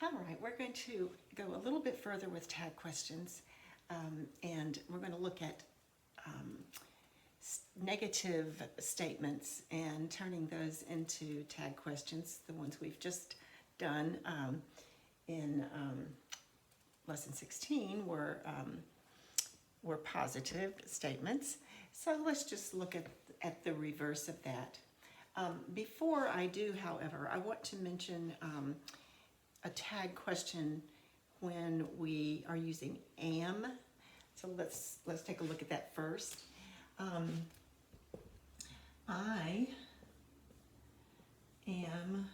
All right, we're going to go a little bit further with tag questions, and we're going to look at negative statements and turning those into tag questions. The ones we've just done in lesson 16 were positive statements. So let's just look at the reverse of that. Before I do, however, I want to mention a tag question when we are using am. So let's take a look at that first. I am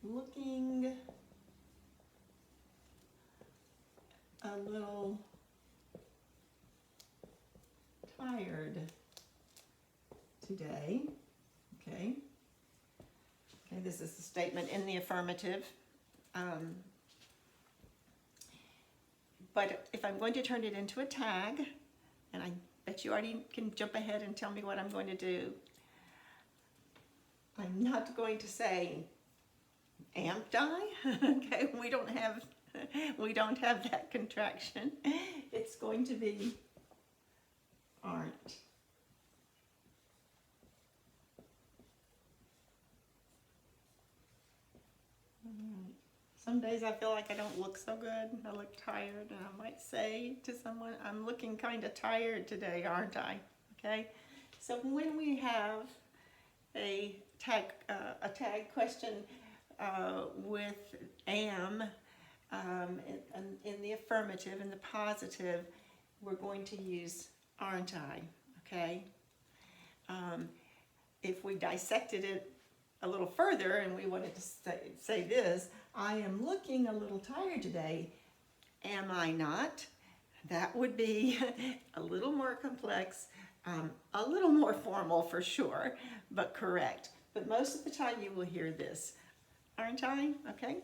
looking a little tired today. Okay, this is a statement in the affirmative. But if I'm going to turn it into a tag, and I bet you already can jump ahead and tell me what I'm going to do, I'm not going to say amped I. Okay, we don't have that contraction. It's going to be aren't. Some days I feel like I don't look so good. I look tired, and I might say to someone, I'm looking kind of tired today, aren't I? Okay? So when we have a tag question with am in the affirmative, in the positive, we're going to use aren't I? Okay? If we dissected it a little further and we wanted to say this, I am looking a little tired today, am I not? That would be a little more complex, a little more formal for sure, but correct. But most of the time you will hear this, aren't I? Okay?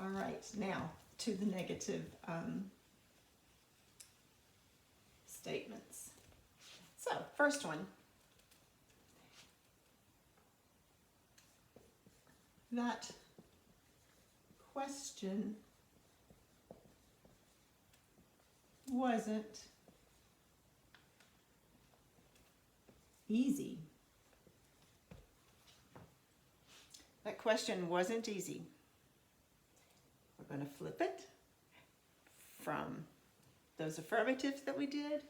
All right, now to the negative statements. So, first one. That question wasn't easy. That question wasn't easy. We're going to flip it from those affirmatives that we did.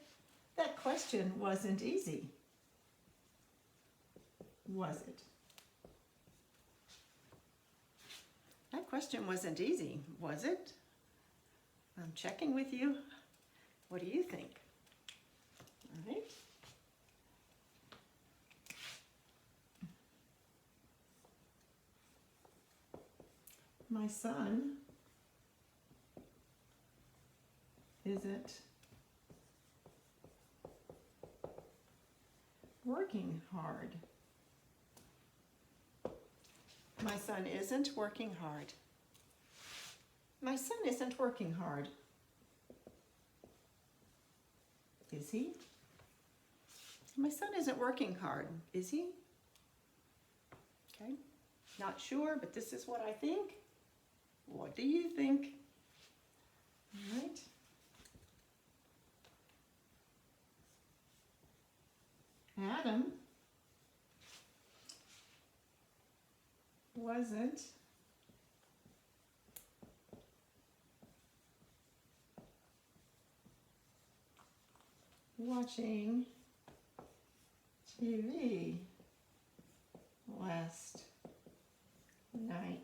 That question wasn't easy. Was it? That question wasn't easy, was it? I'm checking with you. What do you think? All right. My son isn't working hard. My son isn't working hard. My son isn't working hard. Is he? My son isn't working hard, is he? Okay, not sure, but this is what I think. What do you think? All right. Adam wasn't watching TV last night.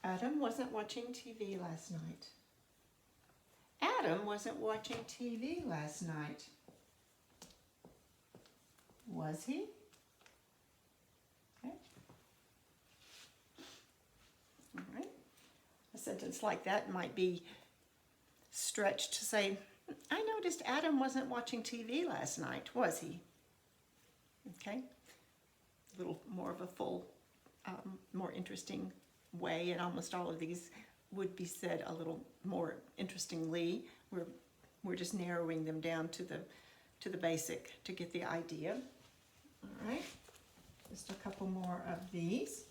Adam wasn't watching TV last night. Adam wasn't watching TV last night. Was he? Okay. All right. A sentence like that might be stretched to say, I noticed Adam wasn't watching TV last night, was he? Okay. A little more of a full, more interesting way, and almost all of these would be said a little more interestingly. We're just narrowing them down to the basic to get the idea. All right. Just a couple more of these.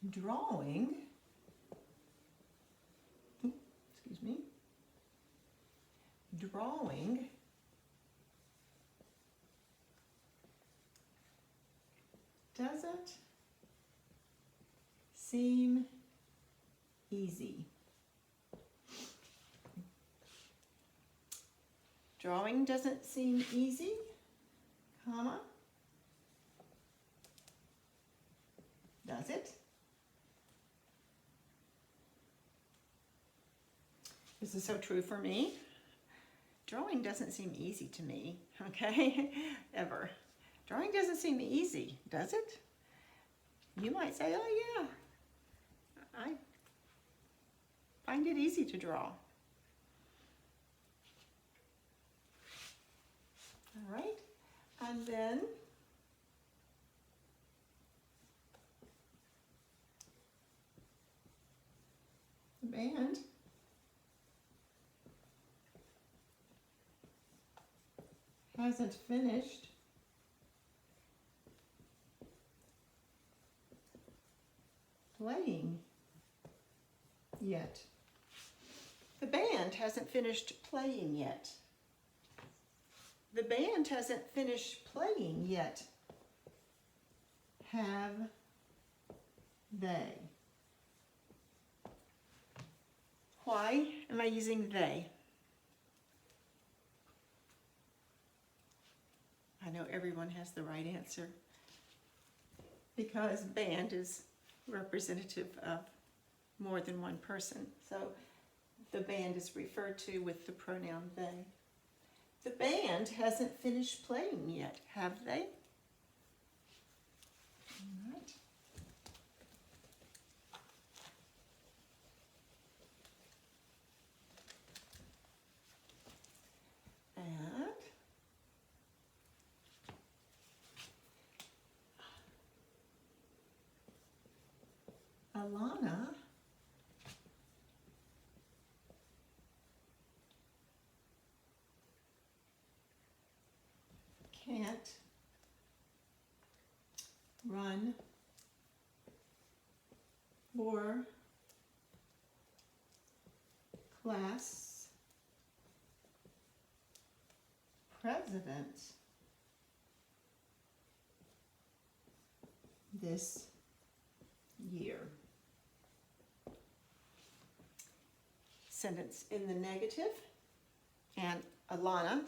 And drawing, excuse me, drawing doesn't seem easy. Drawing doesn't seem easy, comma, does it? This is so true for me. Drawing doesn't seem easy to me, okay, ever. Drawing doesn't seem easy, does it? You might say, oh yeah, I find it easy to draw. All right, and then the band hasn't finished playing yet. The band hasn't finished playing yet. The band hasn't finished playing yet. Have they? Why am I using they? I know everyone has the right answer because band is representative of more than one person. So the band is referred to with the pronoun they. The band hasn't finished playing yet, have they? All right. And Alana can't run for class president this year. Sentence in the negative, and Alana,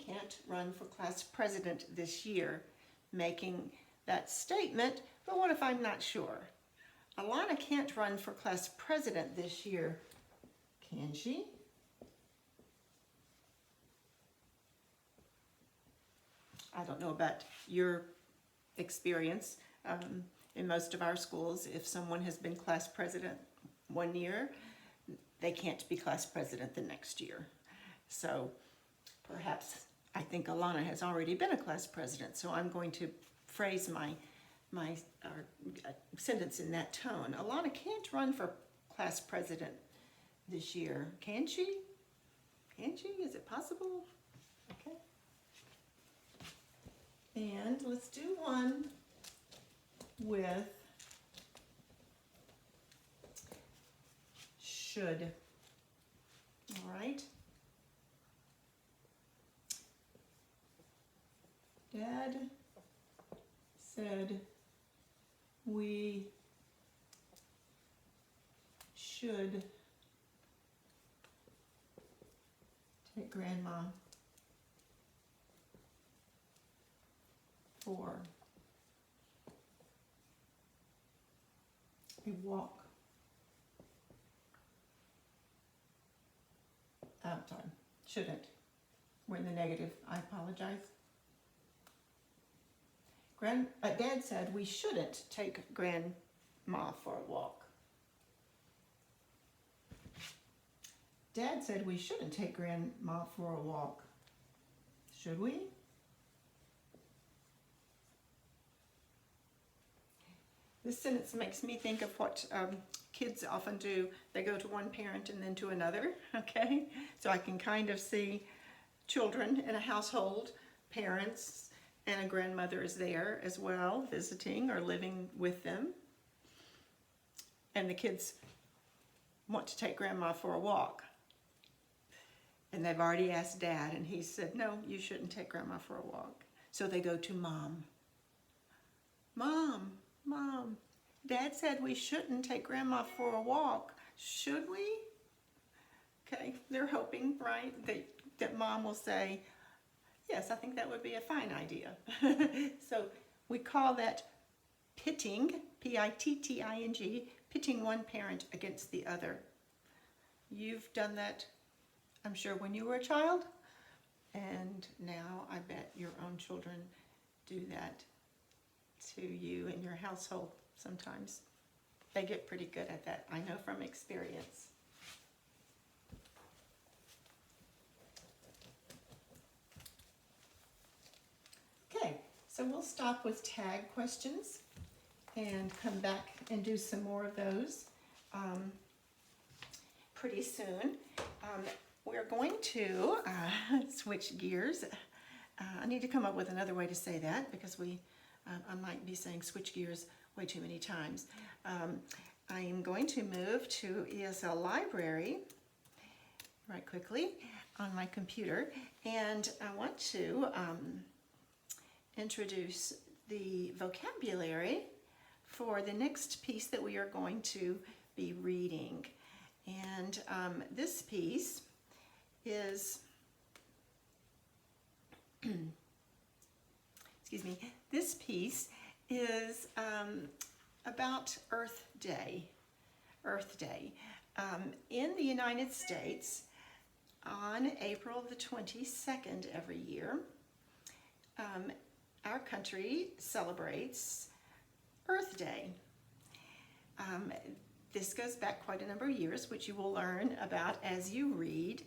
can't run for class president this year, making that statement, but what if I'm not sure? Alana can't run for class president this year, can she? I don't know about your experience. In most of our schools, if someone has been class president one year, they can't be class president the next year. So perhaps I think Alana has already been a class president, so I'm going to phrase my sentence in that tone. Alana can't run for class president this year, can she? Can she? Is it possible? Okay. And let's do one with should. All right. Dad said we should take Grandma for a walk. Sorry, shouldn't. We're in the negative. I apologize. Dad said we shouldn't take Grandma for a walk. Dad said we shouldn't take Grandma for a walk. Should we? This sentence makes me think of what kids often do. They go to one parent and then to another, okay? So I can kind of see children in a household, parents, and a grandmother is there as well, visiting or living with them. And the kids want to take grandma for a walk. And they've already asked Dad, and he said, no, you shouldn't take grandma for a walk. So they go to Mom. Mom, Dad said we shouldn't take grandma for a walk. Should we? Okay, they're hoping, right, that Mom will say, yes, I think that would be a fine idea. So we call that pitting, P-I-T-T-I-N-G, pitting one parent against the other. You've done that, I'm sure, when you were a child, and now I bet your own children do that to you in your household sometimes. They get pretty good at that, I know from experience. Okay, so we'll stop with tag questions and come back and do some more of those pretty soon. We're going to switch gears. I need to come up with another way to say that because I might be saying switch gears way too many times. I am going to move to ESL Library right quickly on my computer, and I want to introduce the vocabulary for the next piece that we are going to be reading. And this piece is, excuse me, this piece is about Earth Day. Earth Day. In the United States, on April the 22nd every year, our country celebrates Earth Day. This goes back quite a number of years, which you will learn about as you read.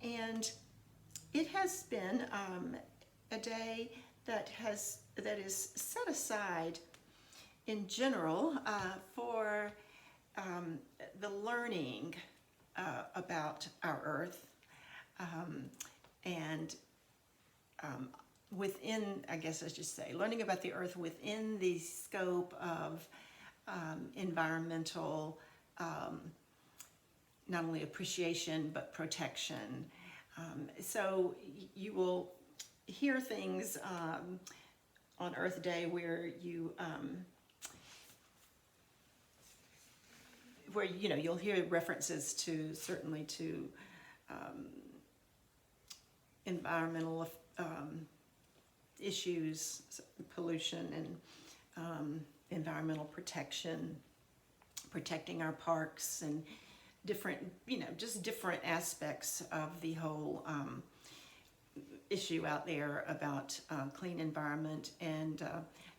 And it has been a day that is set aside in general for the learning about our Earth and within, I guess I should say, learning about the Earth within the scope of environmental, not only appreciation, but protection. So you will hear things on Earth Day where you'll hear references to, certainly to environmental issues, pollution, and environmental protection, protecting our parks, and different, just different aspects of the whole issue out there about clean environment. And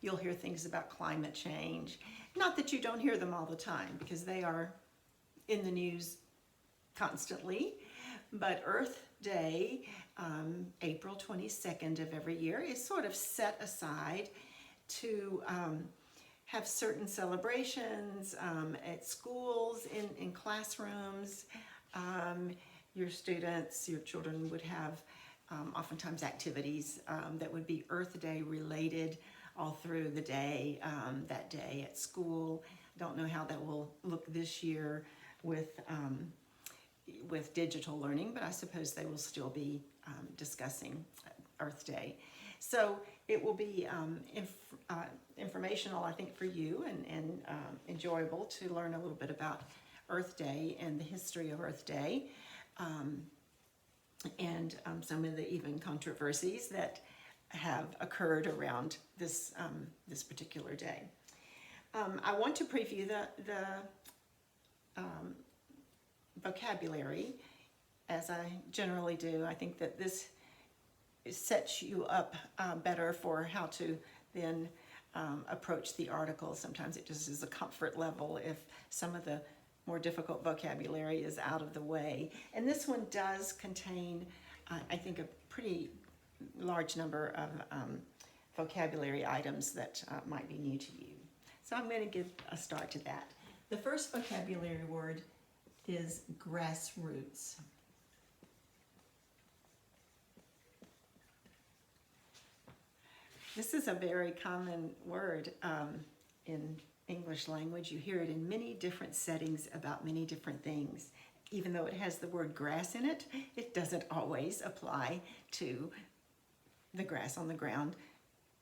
you'll hear things about climate change. Not that you don't hear them all the time, because they are in the news constantly, but Earth Day, April 22nd of every year, is sort of set aside to have certain celebrations at schools, in classrooms. Your students, your children would have oftentimes activities that would be Earth Day related all through the day, that day at school. Don't know how that will look this year with digital learning, but I suppose they will still be discussing Earth Day. So it will be informational, I think, for you, and enjoyable to learn a little bit about Earth Day and the history of Earth Day, and some of the even controversies that have occurred around this particular day. I want to preview the vocabulary, as I generally do. I think that this sets you up better for how to then approach the article. Sometimes it just is a comfort level if some of the more difficult vocabulary is out of the way. And this one does contain, I think, a pretty large number of vocabulary items that might be new to you. So I'm going to give a start to that. The first vocabulary word is grassroots. This is a very common word in English language. You hear it in many different settings about many different things. Even though it has the word grass in it, it doesn't always apply to the grass on the ground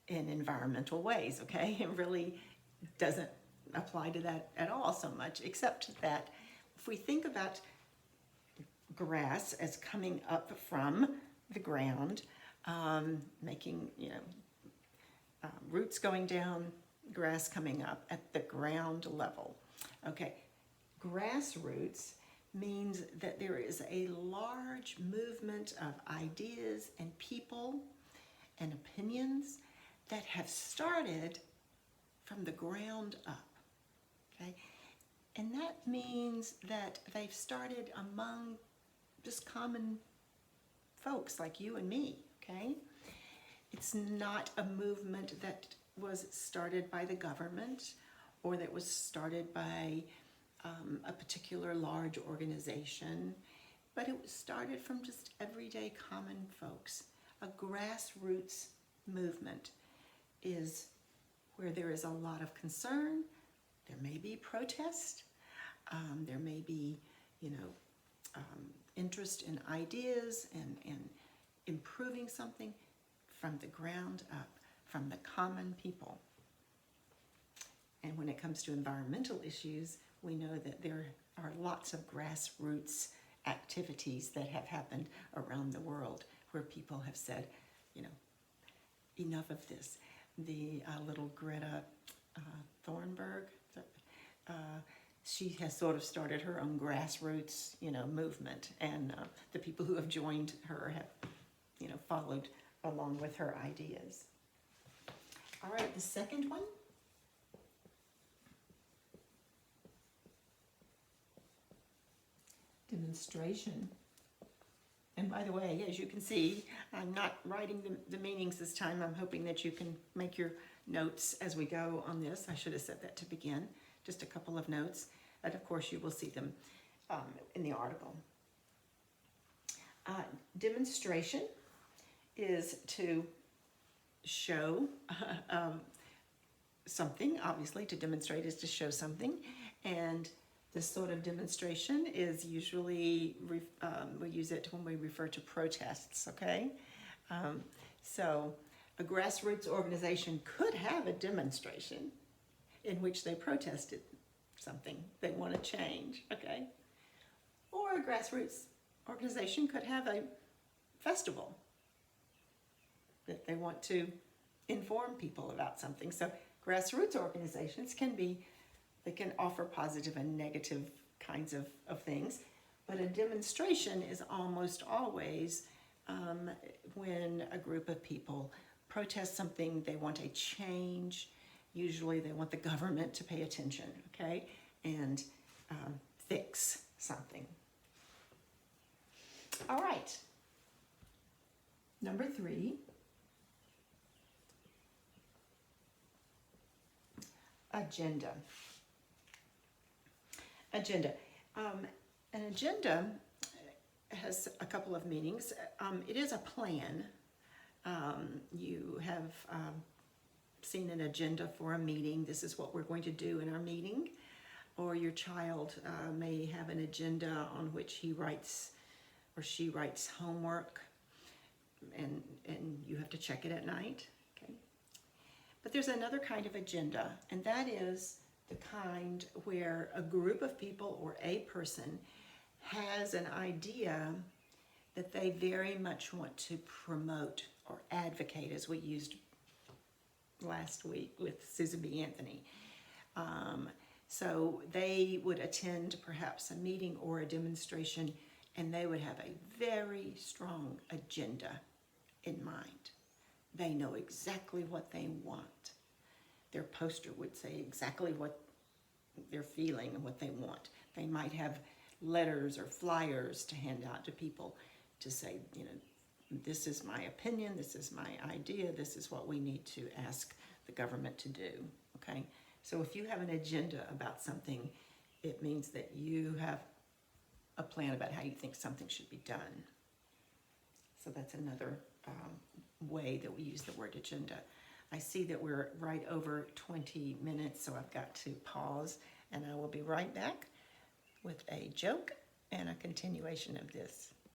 in environmental ways, okay? It really doesn't apply to that at all so much, except that if we think about grass as coming up from the ground, making, roots going down, grass coming up at the ground level. Okay, grassroots means that there is a large movement of ideas and people and opinions that have started from the ground up, okay? And that means that they've started among just common folks like you and me, okay? It's not a movement that was started by the government or that was started by a particular large organization, but it was started from just everyday common folks. A grassroots movement is where there is a lot of concern. There may be protest. There may be, interest in ideas and improving something from the ground up, from the common people. And when it comes to environmental issues, we know that there are lots of grassroots activities that have happened around the world where people have said, enough of this. The little Greta Thunberg, she has sort of started her own grassroots, movement, and the people who have joined her have, followed along with her ideas. All right, the second one. Demonstration. And by the way, as you can see, I'm not writing the meanings this time. I'm hoping that you can make your notes as we go on this. I should have said that to begin. Just a couple of notes. And of course, you will see them in the article. Demonstration is to show something. Obviously, to demonstrate is to show something. And this sort of demonstration is usually, we use it when we refer to protests, okay? So a grassroots organization could have a demonstration in which they protested something they want to change, okay? Or a grassroots organization could have a festival that they want to inform people about something. So grassroots organizations they can offer positive and negative kinds of things, but a demonstration is almost always when a group of people protest something, they want a change. Usually they want the government to pay attention, okay, and fix something. All right, number 3. Agenda. Agenda. An agenda has a couple of meanings. It is a plan. You have seen an agenda for a meeting. This is what we're going to do in our meeting. Or your child may have an agenda on which he writes or she writes homework, and you have to check it at night. Okay. But there's another kind of agenda, and that is the kind where a group of people or a person has an idea that they very much want to promote or advocate, as we used last week with Susan B. Anthony. So they would attend perhaps a meeting or a demonstration, and they would have a very strong agenda in mind. They know exactly what they want. Their poster would say exactly what they're feeling and what they want. They might have letters or flyers to hand out to people to say, this is my opinion, this is my idea, this is what we need to ask the government to do, okay? So if you have an agenda about something, it means that you have a plan about how you think something should be done. So that's another way that we use the word agenda. I see that we're right over 20 minutes, so I've got to pause, and I will be right back with a joke and a continuation of this.